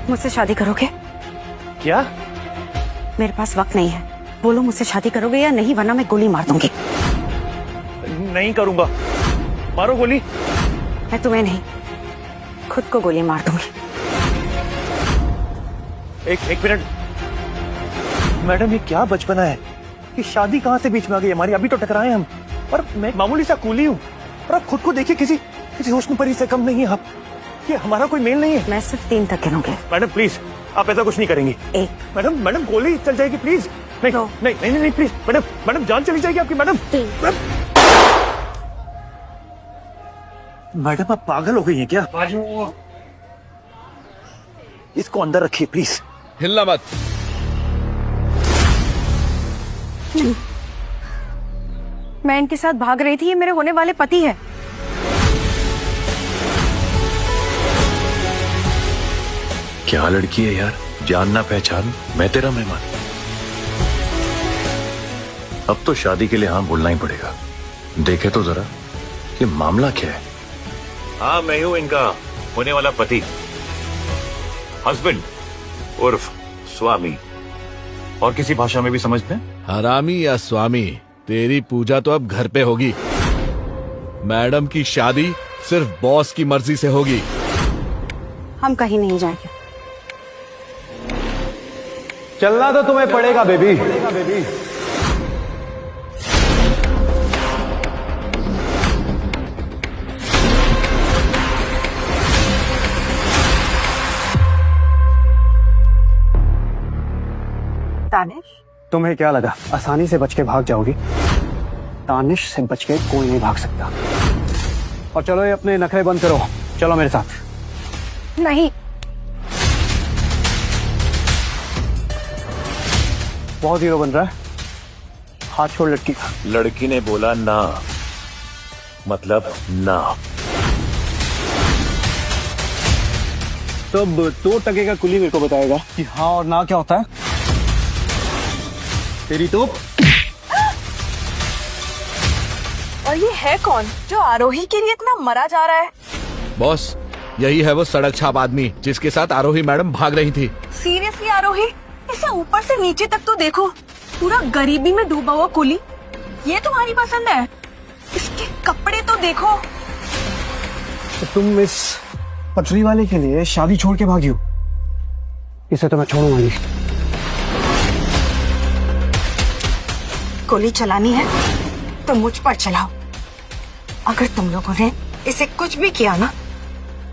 मुझसे शादी करोगे? क्या? मेरे पास वक्त नहीं है, बोलो मुझसे शादी करोगे या नहीं, वरना मैं गोली मार दूंगी। नहीं करूंगा। मारो गोली। मैं तुम्हें नहीं, खुद को गोली मार दूंगी। एक मिनट मैडम, ये क्या बचपना है? ये शादी कहाँ से बीच में आ गई हमारी? अभी तो टकराए हम, और मैं मामूली सा कूली हूँ, और आप खुद को देखिए, किसी हुस्न परी से कम नहीं है आप। ये हमारा कोई मेल नहीं है। मैं सिर्फ 3 तक गिनूंगी। मैडम प्लीज, आप ऐसा कुछ नहीं करेंगी। 1 मैडम गोली चल जाएगी प्लीज। नहीं No. नहीं प्लीज मैडम जान चली जाएगी आपकी। मैडम 3 मैडम आप पागल हो गई हैं क्या? इसको अंदर रखिए प्लीज। हिलना मत। मैं इनके साथ भाग रही थी, ये मेरे होने वाले पति है। क्या लड़की है यार, जान ना पहचान, मैं तेरा मेहमान। अब तो शादी के लिए हाँ बोलना ही पड़ेगा। देखे तो जरा कि मामला क्या है। हाँ, मैं हूं इनका होने वाला पति, हस्बैंड उर्फ स्वामी। और किसी भाषा में भी समझते हैं? हरामी या स्वामी, तेरी पूजा तो अब घर पे होगी। मैडम की शादी सिर्फ बॉस की मर्जी से होगी। हम कहीं नहीं जाएंगे। चलना तो तुम्हें पड़ेगा बेबी। तानिश, तुम्हें क्या लगा आसानी से बच के भाग जाओगी? तानिश से बच के कोई नहीं भाग सकता। और चलो, ये अपने नखरे बंद करो, चलो मेरे साथ। नहीं। बहुत हीरो बन रहा है, हाथ छोड़ लड़की का। लड़की ने बोला ना, मतलब ना। तो 2 टके का कुली मेरे को बताएगा कि हाँ और ना क्या होता है। तेरी तो और ये है कौन जो आरोही के लिए इतना मरा जा रहा है? बॉस, यही है वो सड़क छाप आदमी जिसके साथ आरोही मैडम भाग रही थी। सीरियसली आरोही, इसे ऊपर से नीचे तक तो देखो, पूरा गरीबी में डूबा हुआ कुली। ये तुम्हारी पसंद है? इसके कपड़े तो देखो। तो तुम इस पटरी वाले के लिए शादी छोड़ के भागी हो? इसे तो मैं छोड़ूंगा नहीं। गोली चलानी है तो मुझ पर चलाओ। अगर तुम लोगों ने इसे कुछ भी किया ना,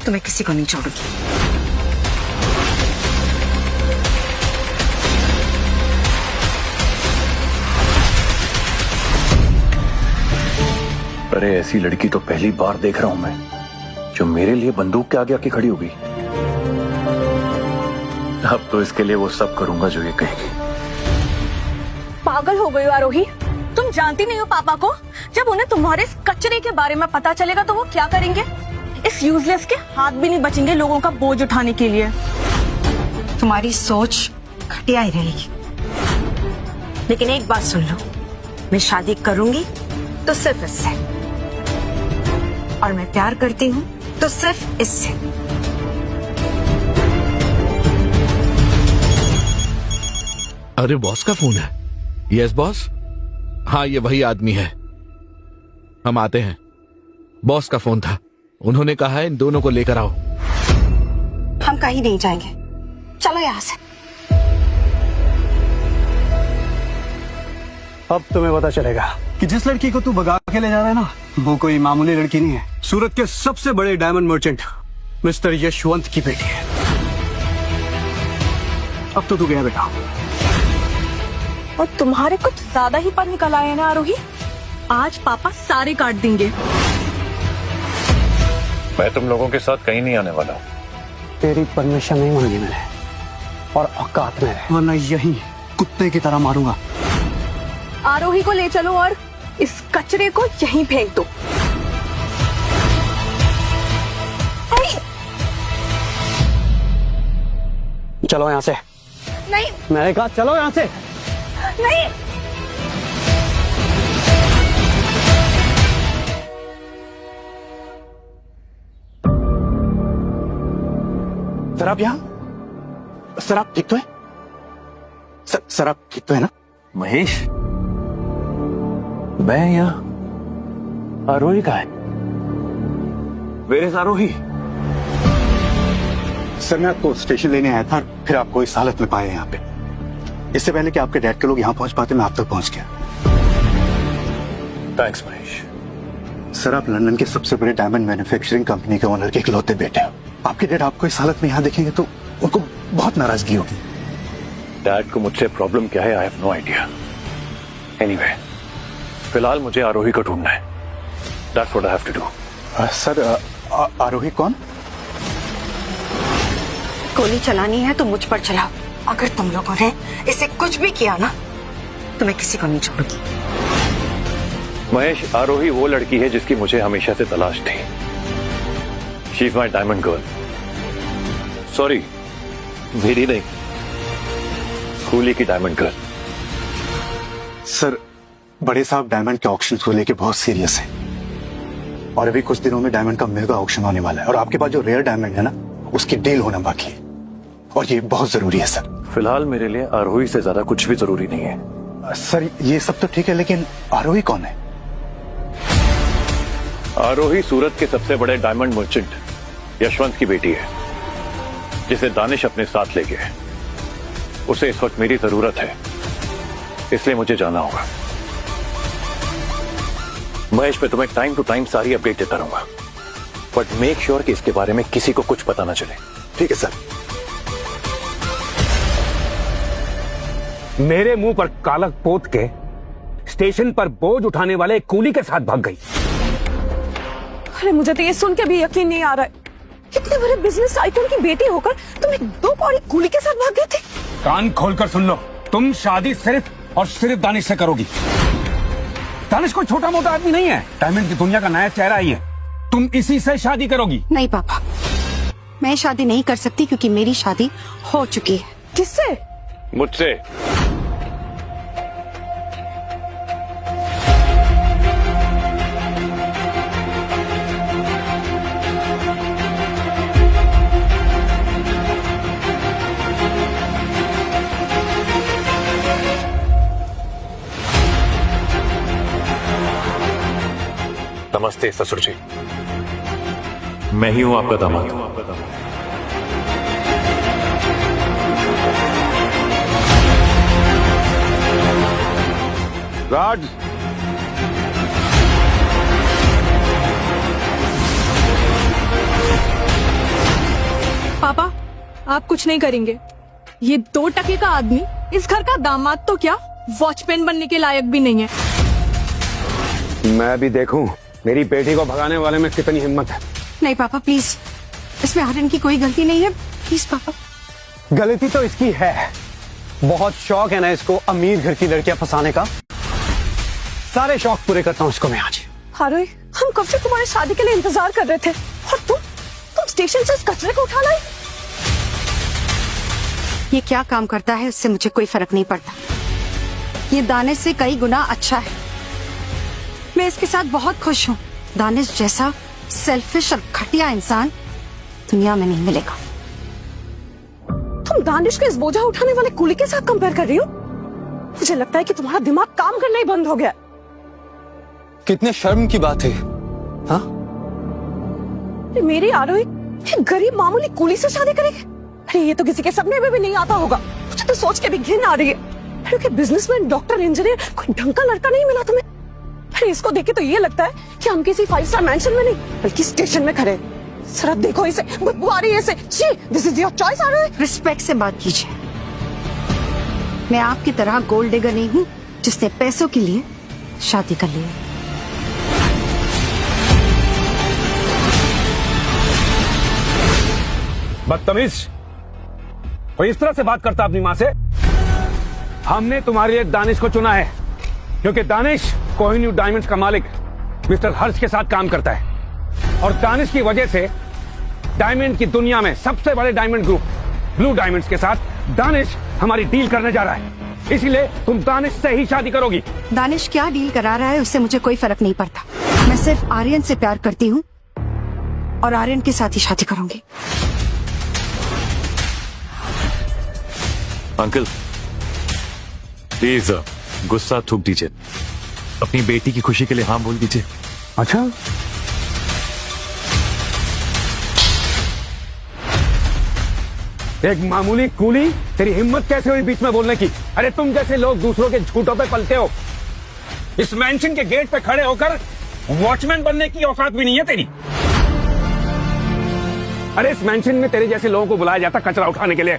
तो मैं किसी को नहीं छोड़ूंगी। अरे ऐसी लड़की तो पहली बार देख रहा हूं मैं, जो मेरे लिए बंदूक के आगे आके खड़ी होगी। अब तो इसके लिए वो सब करूंगा जो ये कहेगी। पागल हो गई हो आरोही, तुम जानती नहीं हो पापा को? जब उन्हें तुम्हारे इस कचरे के बारे में पता चलेगा तो वो क्या करेंगे? इस यूजलेस के हाथ भी नहीं बचेंगे लोगों का बोझ उठाने के लिए। तुम्हारी सोच घटिया ही रहेगी, लेकिन एक बात सुन लो, मैं शादी करूंगी तो सिर्फ इससे, और मैं प्यार करती हूँ तो सिर्फ इससे। अरे बॉस का फोन है। Yes boss. हाँ, ये वही आदमी है, हम आते हैं। बॉस का फोन था, उन्होंने कहा है इन दोनों को लेकर आओ। हम कहीं नहीं जाएंगे, चलो यहाँ से। अब तुम्हें पता चलेगा कि जिस लड़की को तू भगा के ले जा रहा है ना, वो कोई मामूली लड़की नहीं है। सूरत के सबसे बड़े डायमंड मर्चेंट मिस्टर यशवंत की बेटी है। अब तो तू गया बेटा। और तुम्हारे कुछ ज्यादा ही पर निकल आए ना आरोही, आज पापा सारे काट देंगे। मैं तुम लोगों के साथ कहीं नहीं आने वाला हूँ। तेरी परमिशन नहीं मांगी मैंने, और औकात में है, वरना यही कुत्ते की तरह मारूंगा। आरोही को ले चलो और इस कचरे को यहीं फेंक दो। चलो यहाँ से। नहीं मैंने कहा चलो यहाँ से। नहीं, सर आप यहाँ? सर आप ठीक तो है? सर आप ठीक तो है ना? महेश, मैं यहाँ, आरोही कहाँ है? Where is Aarohi? सर मैं आपको स्टेशन लेने आया था, फिर आपको इस हालत में पाया यहाँ पे। इससे पहले कि आपके डैड के लोग यहाँ पहुंच पाते, मैं आप तक पहुंच गया। थैंक्स महेश। सर आप लंदन के सबसे बड़े डायमंड मैन्युफैक्चरिंग कंपनी के ओनर के इकलौते बेटे हो। आपके डैड आपको इस हालत में यहाँ देखेंगे तो उनको बहुत नाराजगी होगी। डैड को मुझसे प्रॉब्लम क्या है, I have no idea. Anyway, फिलहाल मुझे आरोही को ढूंढना है। That's what I have to do. Sir Aarohi कौन? गोली चलानी है तो मुझ पर चलाओ। अगर तुम लोगों ने इसे कुछ भी किया ना तो मैं किसी को नहीं छोड़ूंगी। महेश, आरोही वो लड़की है जिसकी मुझे हमेशा से तलाश थी। She is my diamond girl. Sorry, मेरी नहीं, कूली की डायमंड गर्ल। सर बड़े साहब डायमंड के ऑक्शन को लेके बहुत सीरियस है, और अभी कुछ दिनों में डायमंड का मेगा ऑक्शन होने वाला है, और आपके पास जो रेयर डायमंड है ना उसकी डील होना बाकी है, और ये बहुत जरूरी है सर। फिलहाल मेरे लिए आरोही से ज्यादा कुछ भी जरूरी नहीं है। सर ये सब तो ठीक है, लेकिन आरोही कौन है? आरोही सूरत के सबसे बड़े डायमंड मर्चेंट यशवंत की बेटी है, जिसे दानिश अपने साथ ले गया है। उसे इस वक्त मेरी जरूरत है, इसलिए मुझे जाना होगा। महेश, मैं तुम्हें टाइम टू टाइम सारी अपडेट देता रहूंगा, बट मेक श्योर कि इसके बारे में किसी को कुछ पता ना चले। ठीक है सर। मेरे मुंह पर कालक पोत के स्टेशन पर बोझ उठाने वाले एक कूली के साथ भाग गई। अरे मुझे तो ये सुन के भी यकीन नहीं आ रहा है, इतने बड़े बिजनेस टाइकून की बेटी होकर तुम एक दो कौड़ी कूली के साथ भाग गए थे। कान खोलकर सुन लो, तुम शादी सिर्फ और सिर्फ दानिश से करोगी। दानिश कोई छोटा मोटा आदमी नहीं है, डायमंड की दुनिया का नया चेहरा ही है। तुम इसी से शादी करोगी। नहीं पापा, मैं शादी नहीं कर सकती क्योंकि मेरी शादी हो चुकी है। किससे? मुझसे। नमस्ते ससुर जी, मैं ही हूं आपका दामाद। राज, पापा आप कुछ नहीं करेंगे। ये 2 टके का आदमी इस घर का दामाद तो क्या, वॉचमैन बनने के लायक भी नहीं है। मैं भी देखूं मेरी बेटी को भगाने वाले में कितनी हिम्मत है। नहीं पापा प्लीज, इसमें आर्यन की कोई गलती नहीं है, प्लीज पापा। गलती तो इसकी है, बहुत शौक है ना इसको अमीर घर की लड़कियां फंसाने का। सारे शौक पूरे करता हूँ इसको मैं आज। आरोही, हम कब से तुम्हारी शादी के लिए इंतजार कर रहे थे, और तुम स्टेशन से इस कचरे को उठा लाई। ये क्या काम करता है उससे मुझे कोई फर्क नहीं पड़ता। ये दानिश से कई गुना अच्छा है। मैं इसके साथ बहुत खुश हूँ। दानिश जैसा सेल्फिश और घटिया इंसान दुनिया में नहीं मिलेगा। तुम दानिश को इस बोझा उठाने वाले कूली के साथ कंपेयर कर रही हो? मुझे लगता है कि तुम्हारा दिमाग काम करना ही बंद हो गया। कितने शर्म की बात है। हाँ, मेरी आरोही एक गरीब मामूली कूली से शादी करेगी? अरे ये तो किसी के सपने में भी नहीं आता होगा। मुझे तो सोच के भी घिन आ रही है। अरे बिजनेसमैन, डॉक्टर, इंजीनियर, कोई ढंग का लड़का नहीं मिला तुम्हें? अरे इसको देख के तो ये लगता है कि हम किसी 5 स्टार मैंशन में नहीं बल्कि स्टेशन में खड़े। सर देखो इसे, बदबू आ रही है इसे। छी, this is your choice Arohi. Respect से बात कीजिए। मैं आपकी तरह गोल्ड डिगर नहीं हूँ जिसने पैसों के लिए शादी कर ली। बदतमीज, कोई इस तरह से बात करता अपनी माँ से? हमने तुम्हारे लिए दानिश को चुना है क्योंकि दानिश कोहिनूर डायमंड्स का मालिक मिस्टर हर्ष के साथ काम करता है, और दानिश की वजह से डायमंड की दुनिया में सबसे बड़े डायमंड ग्रुप ब्लू डायमंड्स के साथ दानिश हमारी डील करने जा रहा है। इसीलिए तुम दानिश से ही शादी करोगी। दानिश क्या डील करा रहा है उससे मुझे कोई फर्क नहीं पड़ता। मैं सिर्फ आर्यन से प्यार करती हूँ और आर्यन के साथ ही शादी करूंगी। अंकल प्लीज गुस्सा थूक दीजिए, अपनी बेटी की खुशी के लिए हाँ बोल दीजिए। अच्छा, एक मामूली कूली, तेरी हिम्मत कैसे हुई बीच में बोलने की? अरे तुम जैसे लोग दूसरों के झूठों पे पलते हो। इस मैंशन के गेट पे खड़े होकर वॉचमैन बनने की औकात भी नहीं है तेरी। अरे इस मैंशन में तेरे जैसे लोगों को बुलाया जाता कचरा उठाने के लिए।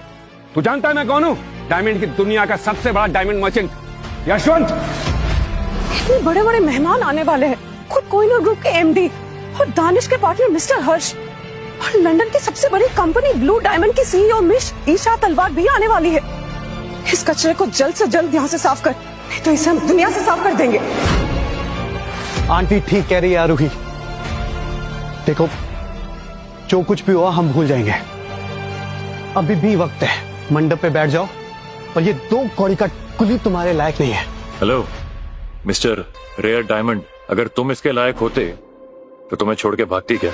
तू जानता है मैं कौन हूं? डायमंड की दुनिया का सबसे बड़ा डायमंड मर्चेंट यशवंत। इतने बड़े बड़े मेहमान आने वाले हैं, खुद कोहिनूर ग्रुप के एमडी और दानिश के पार्टनर मिस्टर हर्ष, और लंदन की सबसे बड़ी कंपनी ब्लू डायमंड की सीईओ मिस ईशा तलवार भी आने वाली है। इस कचरे को जल्द से जल्द यहाँ से साफ कर, नहीं तो इसे हम दुनिया से साफ कर देंगे। आंटी ठीक कह रही है आरूही। देखो, जो कुछ भी हुआ हम भूल जाएंगे। अभी भी वक्त है, मंडप पे बैठ जाओ, और ये 2 कौड़ी का कुली तुम्हारे लायक नहीं है। हेलो मिस्टर रेयर डायमंड, अगर तुम इसके लायक होते तो तुम्हें छोड़ के भागती क्या?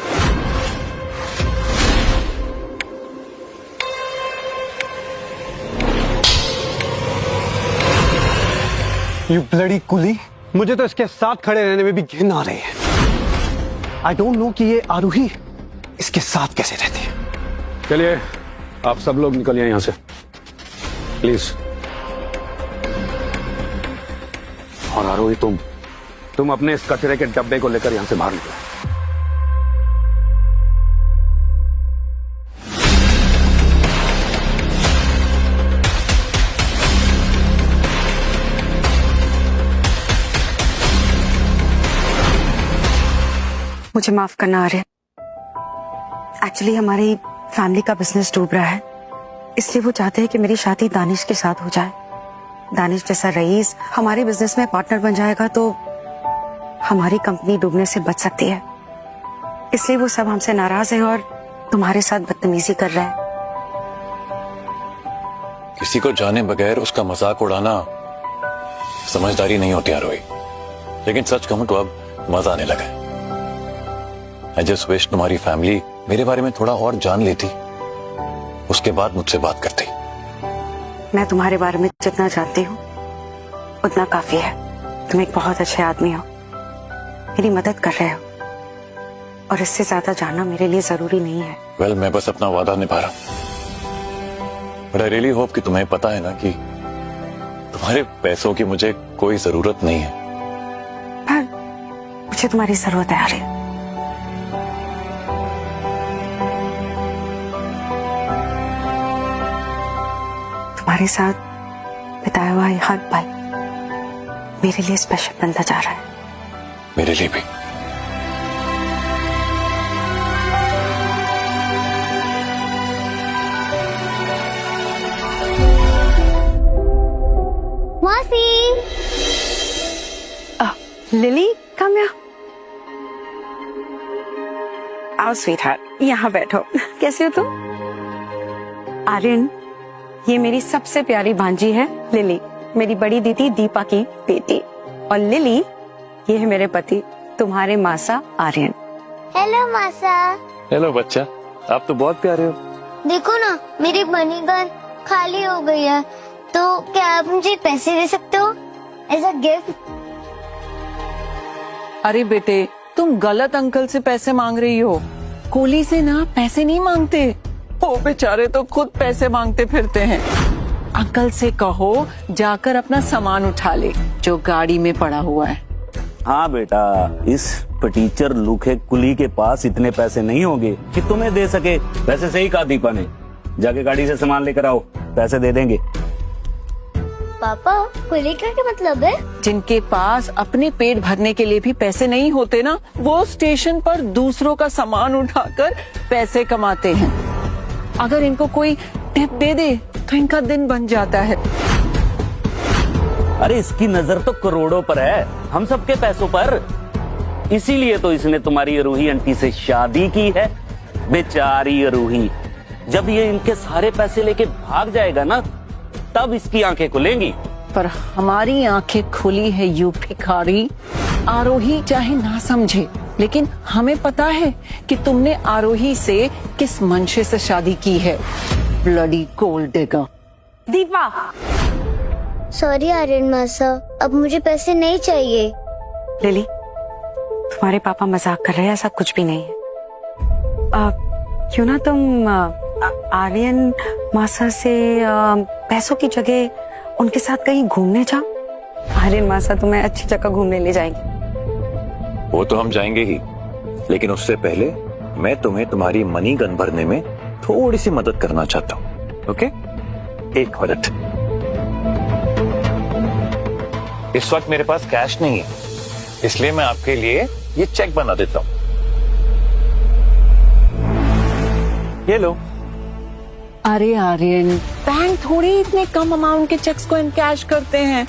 यू ब्लडी कुली, मुझे तो इसके साथ खड़े रहने में भी घिन आ रही है। आई डोंट नो कि ये आरूही इसके साथ कैसे रहती है। चलिए आप सब लोग निकलिए यहां से प्लीज। और आरोही, तुम अपने इस कचरे के डब्बे को लेकर यहां से बाहर निकलो। मुझे माफ करना आर्यन, एक्चुअली हमारी फैमिली का बिजनेस डूब रहा है, इसलिए वो चाहते हैं कि मेरी शादी दानिश के साथ हो जाए। दानिश जैसा रईस हमारे बिजनेस में पार्टनर बन जाएगा तो हमारी कंपनी डूबने से बच सकती है। इसलिए वो सब हमसे नाराज है और तुम्हारे साथ बदतमीजी कर रहा है। किसी को जाने बगैर उसका मजाक उड़ाना समझदारी नहीं होती आरोही, लेकिन सच कहूं तो अब मजा आने लगा है। आई जस्ट विश तुम्हारी फैमिली मेरे बारे में थोड़ा और जान लेती, उसके बाद मुझसे बात करती। मैं तुम्हारे बारे में जितना जानती हूँ उतना काफी है। तुम एक बहुत अच्छे आदमी हो, मेरी मदद कर रहे हो, और इससे ज्यादा जानना मेरे लिए जरूरी नहीं है। वेल, मैं बस अपना वादा निभा रहा हूं, बट आई रियली होप कि तुम्हें पता है ना कि तुम्हारे पैसों की मुझे कोई जरूरत नहीं है। पर मुझे तुम्हारी जरूरत है आर्यन। तुम्हारे साथ बिताया हुआ हर पल मेरे लिए स्पेशल बनता जा रहा है। मेरे लिए भी। मासी, लिली, कम हियर। आओ स्वीटहार्ट, यहाँ बैठो। कैसे हो तुम? आर्यन, ये मेरी सबसे प्यारी भांजी है लिली, मेरी बड़ी दीदी दीपा की बेटी। और लिली, ये है मेरे पति, तुम्हारे मासा आर्यन। हेलो मासा। हेलो बच्चा, आप तो बहुत प्यारे हो। देखो ना, मेरी बनी गन खाली हो गई है, तो क्या आप मुझे पैसे दे सकते हो एज अ गिफ्ट? अरे बेटे, तुम गलत अंकल से पैसे मांग रही हो। कोली से ना पैसे नहीं मांगते, वो बेचारे तो खुद पैसे मांगते फिरते हैं। अंकल से कहो जाकर अपना सामान उठा ले जो गाड़ी में पड़ा हुआ है। हाँ बेटा, इस टीचर लूखे कुली के पास इतने पैसे नहीं होंगे कि तुम्हें दे सके। वैसे सही कहा दीपा ने, जाके गाड़ी से सामान लेकर आओ, पैसे दे देंगे। पापा, कुली का क्या मतलब है? जिनके पास अपने पेट भरने के लिए भी पैसे नहीं होते ना, वो स्टेशन पर दूसरों का सामान उठाकर पैसे कमाते हैं। अगर इनको कोई टिप दे दे तो इनका दिन बन जाता है। अरे इसकी नजर तो करोड़ों पर है, हम सबके पैसों पर। इसीलिए तो इसने तुम्हारी रूही आंटी से शादी की है। बेचारी रूही, जब ये इनके सारे पैसे लेके भाग जाएगा ना, तब इसकी आंखें खुलेंगी। पर हमारी आंखें खुली है यू भिखारी। आरोही चाहे ना समझे, लेकिन हमें पता है कि तुमने आरोही से किस मंशे से शादी की है। Bloody gold digger. Deepa, sorry Aryan मासा, अब मुझे पैसे नहीं चाहिए। लिली, तुम्हारे पापा मजाक कर रहे हैं, ऐसा कुछ भी नहीं है। क्यों ना तुम आर्यन मासा से पैसों की जगह उनके साथ कहीं घूमने जाओ। आर्यन मासा तुम्हें अच्छी जगह घूमने ले जाएंगे। वो तो हम जाएंगे ही, लेकिन उससे पहले मैं तुम्हें तुम्हारी मनी गन भरने में थोड़ी सी मदद करना चाहता हूँ। Okay, 1 minute. इस वक्त मेरे पास कैश नहीं है, इसलिए मैं आपके लिए ये चेक बना देता हूँ। ये लो। अरे आर्यन, बैंक थोड़ी इतने कम अमाउंट के चेक्स को इनकैश करते हैं।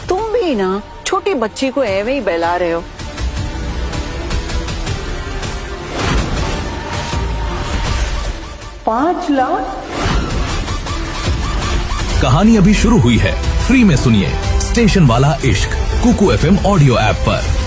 तुम भी ना छोटी बच्ची को एवे ही बहला रहे हो। $5 लाख? कहानी अभी शुरू हुई है। फ्री में सुनिए स्टेशन वाला इश्क, कुकू FM ऑडियो ऐप पर।